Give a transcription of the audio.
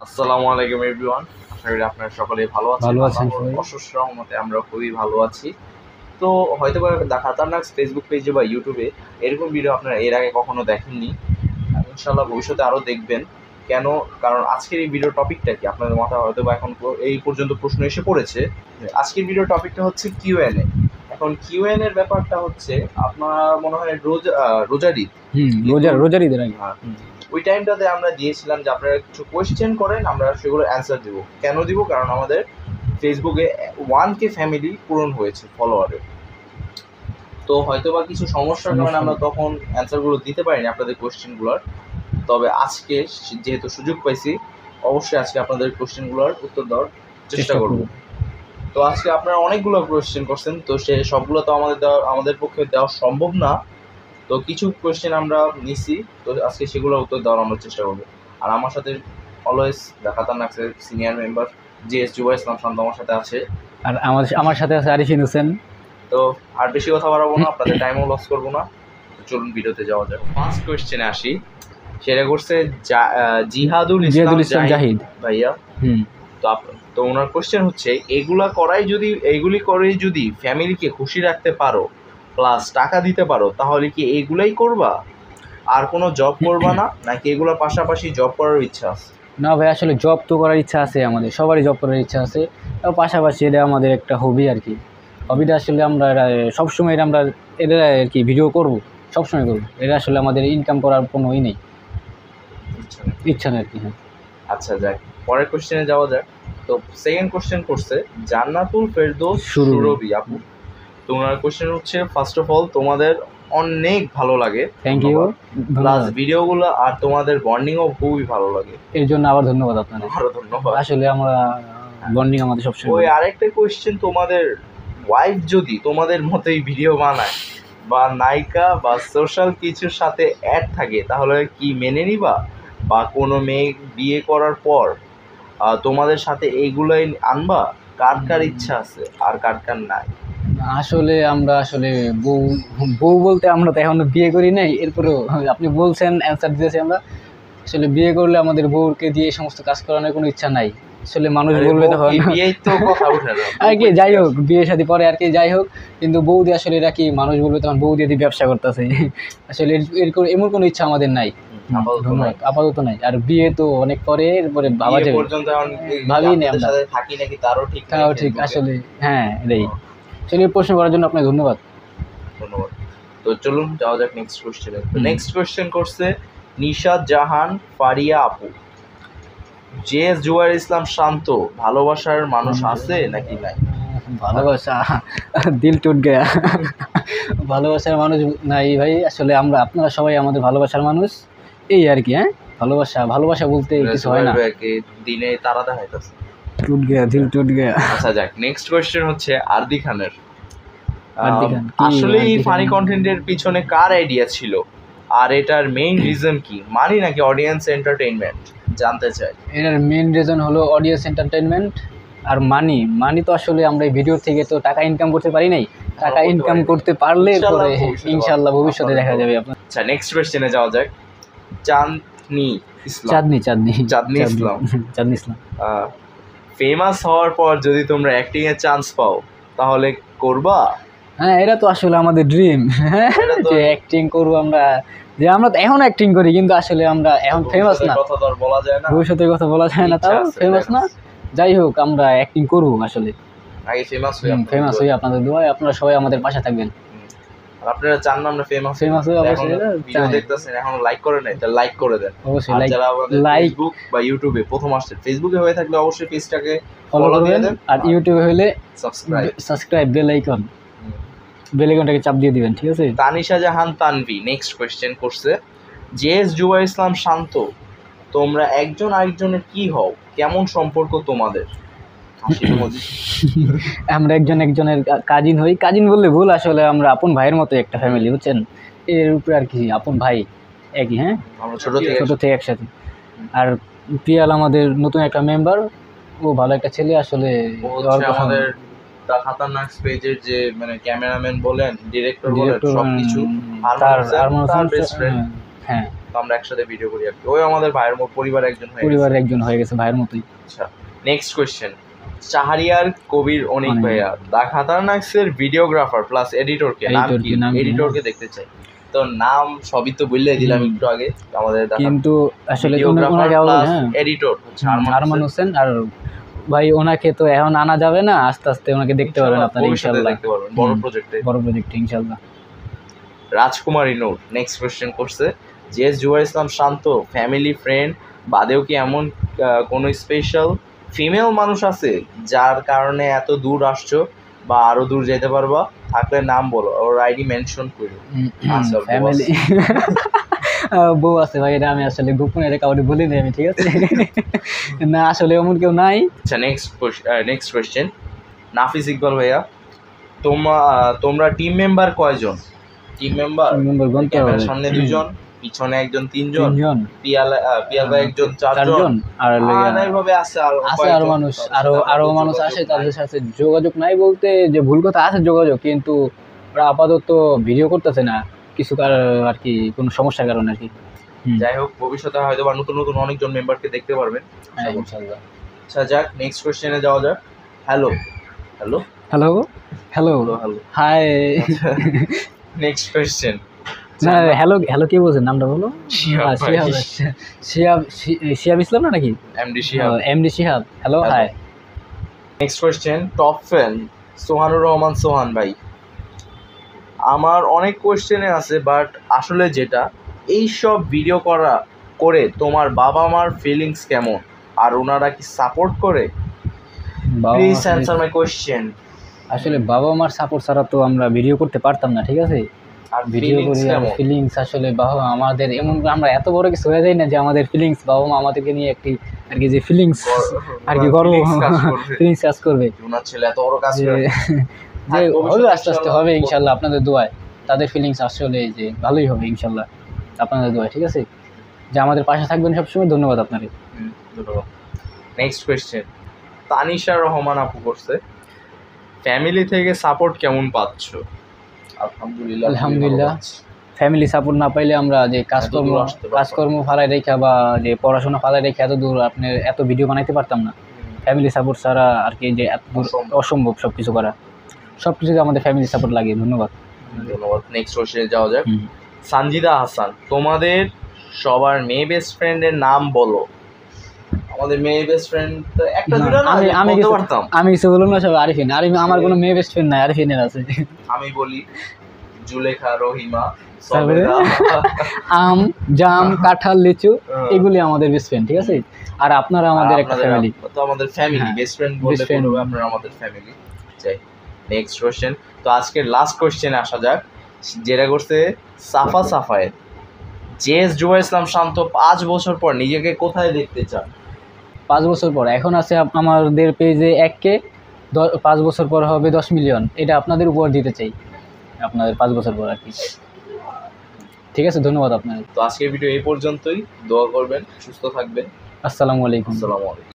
আসসালামু আলাইকুম এভরিওয়ান। আশা করি আপনারা সকলেই ভালো আছেন। সবাই। অশেষ রহমতে আমরা খুবই ভালো আছি। তো হয়তোবা খাতারনাক ফেসবুক পেজে বা ইউটিউবে এরকম ভিডিও আপনারা এর আগে কখনো দেখেননি। ইনশাআল্লাহ ভবিষ্যতে আরও দেখবেন। কেন? কারণ আজকের এই ভিডিও টপিকটা কি আপনাদের মাথায় হয়তোবা এখন এই পর্যন্ত প্রশ্ন এসে পড়েছে। আজকের ভিডিও টপিকটা হচ্ছে কিউএনএ। এখন কিউএন এর ব্যাপারটা হচ্ছে আপনার মনে হয় রোজার ঈদ। রোজার ঈদের আগে। ওই টাইমটাতে আমরা দিয়েছিলাম যে আপনারা কিছু কোয়েশ্চেন করেন, আমরা সেগুলো অ্যান্সার দিব। কেন দিব? কারণ আমাদের ফেসবুকে 1K ফ্যামিলি পূরণ হয়েছে ফলোয়ারে। তো হয়তো বা কিছু সমস্যার কারণে আমরা তখন অ্যান্সারগুলো দিতে পারিনি আপনাদের কোয়েশ্চেনগুলোর। তবে আজকে যেহেতু সুযোগ পাইছি, অবশ্যই আজকে আপনাদের কোয়েশ্চেনগুলোর উত্তর দেওয়ার চেষ্টা করব। তো আজকে আপনারা অনেকগুলো কোয়েশ্চেন করছেন, তো সে সবগুলো তো আমাদের পক্ষে দেওয়া সম্ভব না। তো কিছু কোয়েশ্চেন আমরা নিছি, তো আজকে সেগুলো উত্তর দেওয়ার আমরা চেষ্টা করবো। আর আমার সাথে অলওয়েজ খাতারনাক senior member JS Zubair Islam Shanto আমার সাথে আছে, আর আমার সাথে আছে আরিফিন হোসেন। তো আর বেশি কথা বাড়াবো না, আপনাদের টাইমও লস করবো না। চলুন ভিডিওতে যাওয়া যাক। ফার্স্ট কোয়েশ্চেনে আসি, সেটা করছে জিহাদুল ইসলাম জাহিদ ভাইয়া। তো ওনার কোয়েশ্চেন হচ্ছে, এইগুলি করেই যদি ফ্যামিলিকে খুশি রাখতে পারো প্লাস টাকা দিতে পারো, তাহলে কি এইগুলাই করবা? আর কোনো জব করবা না, নাকি এগুলোর পাশাপাশি জব করার ইচ্ছা আছে? না ভাই, আসলে জব তো করার ইচ্ছা আছে, আমাদের সবারই জব করার ইচ্ছা আছে। এবং পাশাপাশি এটা আমাদের একটা হবি আর কি। হবিটা আসলে আমরা সবসময় আমরা এদের আর কি ভিডিও করবো, সবসময় করবো। এটা আসলে আমাদের ইনকাম করার কোনো নেই, ইচ্ছা নেই আর কি। হ্যাঁ, আচ্ছা যাক, পরের কোশ্চেনে যাওয়া যাক। তো সেকেন্ড কোশ্চেন করছে জান্নাতুল ফেরদৌস সুরভি আপু। তো ওনার কোশ্চেন হচ্ছে, ফার্স্ট অফ অল তোমাদের অনেক ভালো লাগে, থ্যাংক ইউ। প্লাস ভিডিওগুলো আর তোমাদের বন্ডিংও খুবই ভালো লাগে, এর জন্য আবার ধন্যবাদ আপনাদের। আরো ধন্যবাদ। আসলে আমরা বন্ডিং আমাদের সবসময়। ওই আরেকটা কোশ্চেন, তোমাদের ওয়াইফ যদি তোমাদের মতোই ভিডিও বানায় বা নায়িকা বা সোশ্যাল কিছুর সাথে অ্যাড থাকে, তাহলে কি মেনে নিবা? বা কোনো মেয়ে বিয়ে করার পর তোমাদের সাথে এইগুলোই আনবা? কার কার ইচ্ছা আছে আর কার কার নাই? আসলে আমরা বউ বলতে আমরা তো এখনো বিয়ে করি নাই, এরপরেও আপনি বলছেন অ্যান্সার দিয়েছি আমরা। আসলে বিয়ে করলে আমাদের বউকে দিয়ে এই সমস্ত কাজ করানোর কোনো ইচ্ছা নাই। আসলে মানুষ বলবে তখন আর কি, যাই হোক বিয়ে শাদী পরে আর কি, যাই হোক। কিন্তু বউ দিয়ে আসলে এরা কি মানুষ বলবে তখন বউ দিয়ে ব্যবসা করতেছে। আসলে এমন কোনো ইচ্ছা আমাদের নাই, আপাতত নাই। আর বিয়ে তো অনেক পরে, এরপরে ভাবা যাবে, ভাবি নেই আমরা, থাকি নাকি তারও ঠিক। আসলে হ্যাঁ, এটাই। চলিয়ে প্রশ্ন করার জন্য আপনাকে ধন্যবাদ। তো চলুন যাওয়া যাক নেক্সট কোশ্চেনে। নেক্সট কোশ্চেন করছে নিশাদ জাহান ফারিয়া আপু। JS জুবাইর ইসলাম শান্ত, ভালোবাসার মানুষ আছে নাকি নাই? ভালোবাসা দিল টুট গয়া। ভালোবাসার মানুষ নাই ভাই, আসলে আপনারা সবাই আমাদের ভালোবাসার মানুষ, এই আর কি। হ্যাঁ, ভালোবাসা বলতে কিছু হয় না, দিনে তারা দেখাইতেছে, টুট গয়া, দিল টুট গয়া। আচ্ছা যাক, নেক্সট কোয়েশ্চেন হচ্ছে আরদি খানের। আসলে এই ফানি কন্টেন্টের পিছনে কার আইডিয়া ছিল, আর এটার মেইন রিজন কি? মানি নাকি অডিয়েন্স এন্টারটেইনমেন্ট? জানতে চাই। এটার মেইন রিজন হলো অডিয়েন্স এন্টারটেইনমেন্ট আর মানি তো আসলে আমরা এই ভিডিও থেকে তো টাকা ইনকাম করতে পারি নাই, টাকা ইনকাম করতে পারলে পরে ইনশাআল্লাহ ভবিষ্যতে দেখা যাবে আপনার। আচ্ছা নেক্সট কোয়েশ্চেনে যাওয়া যাক। চাঁদনি ইসলাম ফেমাস হওয়ার পর যদি তোমরা অ্যাক্টিং এর চান্স পাও, তাহলে করবা? হ্যাঁ, এটা তো আসলে আমাদের ড্রিম, যে অ্যাক্টিং করবো আমরা। যে আমরা তো এখন অ্যাক্টিং করি, কিন্তু আসলে আমরা এখন ফেমাস না, ভবিষ্যতের কথা বলা যায় না, তাও ফেমাস না। যাই হোক, আমরা অ্যাক্টিং করবো আসলে, আগে ফেমাস হই আপনাদের দোয়ায়। আপনারা সবাই আমাদের পাশে থাকবেন। আপনারা চান না আমরা ফেমাস হই? অবশ্যই ভিডিও দেখতেছেন, এখন লাইক করে নাই, তাহলে লাইক করে দেন। অবশ্যই যারা ফেসবুক বা ইউটিউবে প্রথম আসছে, ফেসবুকে হয়ে থাকলে অবশ্যই পেজটাকে ফলো দিয়ে দেন, আর ইউটিউবে হলে সাবস্ক্রাইব বেল আইকনটাকে চাপ দিয়ে দিবেন, ঠিক আছে? তানিশা জাহান তানভি নেক্সট কোয়েশ্চেন করছে, JS জুবাইর ইসলাম শান্ত, তোমরা একজন আরেকজনের কি হও? কেমন সম্পর্ক তোমাদের? আমরা একজনের কাজিন হই। কাজিন বললে ভুল, আসলে আমরা আপন ভাইয়ের মতো একটা ফ্যামিলি, বুঝছেন? এর উপরে আর কি, আপন ভাই একই। হ্যাঁ, আমরা ছোট থেকে একসাথে। আর প্রিয়াল আমাদের নতুন একটা মেম্বার, ও ভালো একটা ছেলে আসলে। আমাদের খাতারনাক পেজের যে মানে ক্যামেরাম্যান বলেন, ডিরেক্টর বলেন, সবকিছু। হ্যাঁ, তো আমরা একসাথে ভিডিও করি আর কি। ওই আমাদের ভাইয়ের পরিবারের একজন হয়ে গেছে। পরিবারের একজন হয়ে গেছে, ভাইয়ের মতোই। আচ্ছা, নেক্সট কোয়েশ্চেন। শাহরিয়ার কবির অনিক ভাইয়া দা খাতারনাক্সের ভিডিওগ্রাফার প্লাস এডিটরকে নাম এডিটরকে দেখতে চাই। তো নাম সবই তো বললে দিলাম একটু আগে আমাদের, কিন্তু আসলে এডিটর হচ্ছে আরমান হোসেন। আর ভাই ওনাকে তো এখন আনা যাবে না, আস্তে আস্তে ওনাকে দেখতে পারবেন আপনারা ইনশাআল্লাহ, দেখতে পারবেন বড় প্রজেক্টে ইনশাআল্লাহ। রাজকুমারী নূর নেক্সট কোয়েশ্চেন করছে, জেএস জুবাইর ইসলাম শান্ত ফ্যামিলি ফ্রেন্ড বাদেও কি এমন কোনো স্পেশাল ফিমেল মানুষ আছে যার কারণে এত দূর আসছো বা আরো দূর যেতে পারবা? থাকলে নাম বলো, ওর আইডি মেনশন করো। ফ্যামিলি বউ আছে ভাই, এটা আমি আসলে গোপনে কাউকে বলিনি আমি, ঠিক আছে? না আসলে এমন কেউ নাই। আচ্ছা, নেক্সট কোয়েশ্চেন। নাফিস ইকবাল ভাইয়া, তোমরা টিম মেম্বার কয়জন? টিম মেম্বার ক্যামেরার সামনে 2 জন, পিছনে একজন 3 জন, পিয়াল ভাই একজন 4 জন, আর এইভাবে আছে আরো মানুষ আসে, তাদের সাথে যোগাযোগ নাই বলতে যে ভুল কথা, আছে যোগাযোগ, কিন্তু ওরা আপাতত ভিডিও করতেছে না কিছু আর কি, কোনো সমস্যার কারণে আর কি। যাই হোক, ভবিষ্যতে হয়তো বা নতুন অনেকজন মেম্বারকে দেখতে পারবেন ইনশাআল্লাহ। আচ্ছা যাক, নেক্সট কোশ্চেনে যাওয়া যাক। Hello hi. Next question. না হ্যালো কে বলছেন? নামটা বলো। শিহাব ইসলাম না নাকি? MD Shihab. Hello hi. Next question. Top fan Sohanur Rahman Sohan ভাই, আমার অনেক কোশ্চেনে আছে, বাট আসলে যেটা এই সব ভিডিও করে তোমার বাবা মার ফিলিংস কেমন, আর ওনারা কি সাপোর্ট করে? Please answer my question. আসলে বাবা মার সাপোর্ট ছাড়া তো আমরা ভিডিও করতে পারতাম না, ঠিক আছে? আর ভিডিও করি, ফিলিংস আসলে বাবা আমাদের এমন, আমরা এত বড় কিছু হয়ে যাই না যে আমাদের ফিলিংস, বাবা মা আমাদেরকে নিয়ে একটি আর কি, যে ফিলিংস আর কি গর্ব, ফিলিংস কাজ করবে। ওনার ছেলে এত বড় কাজ করে, যে হবে আস্তে আস্তে হবে ইনশাল্লাহ, আপনাদের দোয়ায়। তাদের ফিলিংস আসলে যে ভালোই হবে ইনশাল্লাহ আপনাদের দোয়ায়, ঠিক আছে? যে আমাদের পাশে থাকবেন সবসময়। ধন্যবাদ আপনাকে। ধন্যবাদ। Next question. তানিশা রহমান আপু করছে, ফ্যামিলি থেকে সাপোর্ট কেমন পাচ্ছ? আলহামদুলিল্লাহ। ফ্যামিলি সাপোর্ট না পাইলে আমরা যে কাজকর্ম ফালাই রেখা বা যে পড়াশোনা ফালাই রেখা এত দূর আপনার এত ভিডিও বানাইতে পারতাম না। ফ্যামিলি সাপোর্ট ছাড়া আর কি, যে এত দূর অসম্ভব সব কিছু করা। সব কিছুতে আমাদের ফ্যামিলি সাপোর্ট লাগে। ধন্যবাদ। নেক্সট কোশ্চেনে যাওয়া যাক। সানজিদা হাসান, তোমাদের সবার মেয়ে বেস্ট ফ্রেন্ডের নাম বলো। আমাদের মেয়ে বেস্ট ফ্রেন্ড একটা দুটো না, আমি বলতে পারতাম। আমি কিছু বললাম না, সব আরিফিন। আমার কোনো মেয়ে বেস্ট ফ্রেন্ড নাই, আরিফিনের আছে। আমি বলি জুলেখা, রহিমা, আম, জাম, কাঁঠাল, লিচু, এগুলি আমাদের বেস্ট ফ্রেন্ড, ঠিক আছে? আর আপনারা আমাদের একটা ফ্যামিলি, তো আমাদের ফ্যামিলি বেস্ট ফ্রেন্ড বলতে বলবো, আপনারা আমাদের ফ্যামিলি। যাই, নেক্সট কোশ্চেন। তো আজকের লাস্ট কোশ্চেনে আসা যাক, যেটা করছে সাফায়েত। জেএস জুবাইর ইসলাম শান্ত 5 বছর পর নিজেকে কোথায় দেখতে চান? 5 বছর পর এখন আছে আমাদের পেজে 1K, 5 বছর পর হবে 10 মিলিয়ন। এটা আপনাদের উপর দিতে চাই, আপনাদের 5 বছর পর আর কি, ঠিক আছে? ধন্যবাদ আপনাদের। তো আজকের ভিডিও এই পর্যন্তই। দোয়া করবেন, সুস্থ থাকবেন। আসসালামু আলাইকুম।